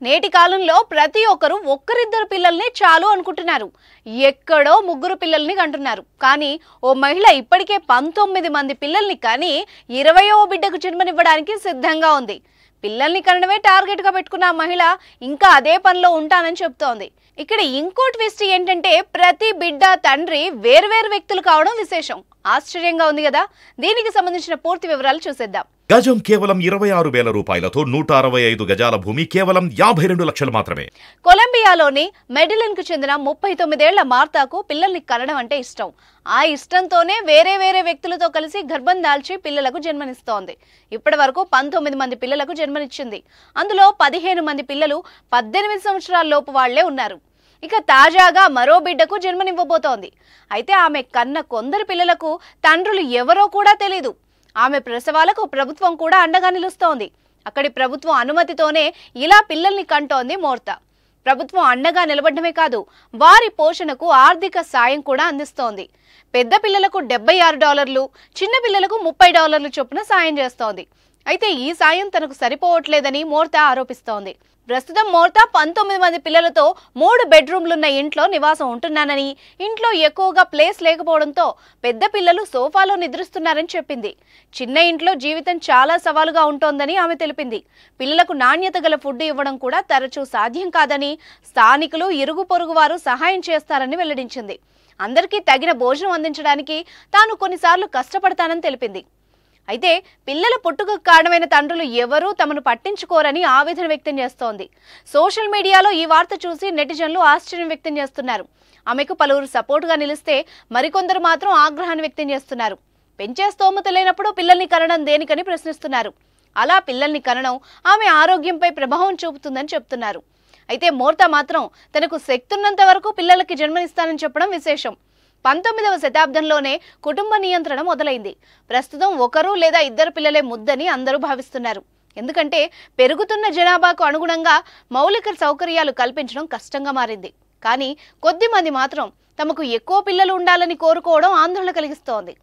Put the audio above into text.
నేటి కాలంలో ప్రతి ఒక్కరు ఒక్కరిద్దరు పిల్లల్ని చాలు అనుకుంటున్నారు. ఎక్కడో ముగ్గురు పిల్లల్ని కంటున్నారు. కానీ ఓ మహిళ ఇప్పటికే 19 మంది పిల్లల్ని కానీ 20వ బిడ్డకు జన్మనివ్వడానికి సిద్ధంగా ఉంది. పిల్లల్ని కనడమే టార్గెట్ గా పెట్టుకున్న ఆ మహిళ ఇంకా అదే పనిలో ఉంటానని చెప్తోంది. ఇక్కడ ఇంకో ట్విస్ట్ ఏంటంటే ప్రతి బిడ్డ తండ్రి వేర్వేరు వ్యక్తులు కావడం విశేషం. ఆశ్చర్యంగా ఉంది కదా. దీనికి సంబంధించిన పూర్తి వివరాలు చూసేద్దాం. గజం కేవలం 26,000 రూపాయలతో 165 గజాల భూమి కేవలం 52 లక్షలు మాత్రమే. కొలంబియాలోని మెడిలిన్ కు చెందిన 39 ఏళ్ల మార్తాకు పిల్లల్ని కనడం అంటే ఇష్టం. ఆ ఇష్టంతోనే వేరే వ్యక్తులతో కలిసి గర్భం దాల్చి పిల్లలకు జన్మనిస్తోంది. ఇప్పటి వరకు 19 మంది పిల్లలకు జన్మనిచ్చింది. అందులో 15 మంది పిల్లలు 18 సంవత్సరాల లోపు వాళ్లే ఉన్నారు. ఇక తాజాగా మరో బిడ్డకు జన్మనివ్వబోతోంది. అయితే ఆమె కన్న కొందరు పిల్లలకు తండ్రులు ఎవరో కూడా తెలీదు. ఆమె ప్రసవాలకు ప్రభుత్వం కూడా అండగా నిలుస్తోంది. అక్కడి ప్రభుత్వం అనుమతితోనే ఇలా పిల్లల్ని కంటోంది మోర్తా. ప్రభుత్వం అండగా నిలబడమే కాదు, వారి పోషణకు ఆర్థిక సాయం కూడా అందిస్తోంది. పెద్ద పిల్లలకు $76, చిన్న పిల్లలకు $30 చొప్పున సాయం చేస్తోంది. అయితే ఈ సాయం తనకు సరిపోవట్లేదని మోర్తా ఆరోపిస్తోంది. ప్రస్తుతం మోర్తా 19 మంది పిల్లలతో 3 బెడ్రూమ్లున్న ఇంట్లో నివాసం ఉంటున్నానని, ఇంట్లో ఎక్కువగా ప్లేస్ లేకపోవడంతో పెద్ద పిల్లలు సోఫాలో నిద్రిస్తున్నారని చెప్పింది. చిన్న ఇంట్లో జీవితం చాలా సవాలుగా ఉంటోందని ఆమె తెలిపింది. పిల్లలకు నాణ్యత గల ఫుడ్ ఇవ్వడం కూడా తరచూ సాధ్యం కాదని, స్థానికులు ఇరుగు పొరుగు వారు సహాయం చేస్తారని వెల్లడించింది. అందరికీ తగిన భోజనం అందించడానికి తాను కొన్నిసార్లు కష్టపడతానని తెలిపింది. అయితే పిల్లల పుట్టుకు కారణమైన తండ్రులు ఎవరూ తమను పట్టించుకోరని ఆవేదన వ్యక్తం చేస్తోంది. సోషల్ మీడియాలో ఈ వార్త చూసి నెటిజన్లు ఆశ్చర్యం వ్యక్తం చేస్తున్నారు. ఆమెకు పలువురు సపోర్టుగా నిలిస్తే మరికొందరు మాత్రం ఆగ్రహాన్ని వ్యక్తం చేస్తున్నారు. పెంచే స్తోమత లేనప్పుడు పిల్లల్ని కనడం దేనికని ప్రశ్నిస్తున్నారు. అలా పిల్లల్ని కనడం ఆమె ఆరోగ్యంపై ప్రభావం చూపుతుందని చెప్తున్నారు. అయితే మోర్తా మాత్రం తనకు శక్తున్నంత వరకు పిల్లలకి జన్మనిస్తానని చెప్పడం విశేషం. 19వ శతాబ్దంలోనే కుటుంబ నియంత్రణ మొదలైంది. ప్రస్తుతం ఒకరు లేదా ఇద్దరు పిల్లలే ముద్దని అందరూ భావిస్తున్నారు. ఎందుకంటే పెరుగుతున్న జనాభాకు అనుగుణంగా మౌలిక సౌకర్యాలు కల్పించడం కష్టంగా మారింది. కానీ కొద్ది మంది మాత్రం తమకు ఎక్కువ పిల్లలు ఉండాలని కోరుకోవడం ఆందోళన కలిగిస్తోంది.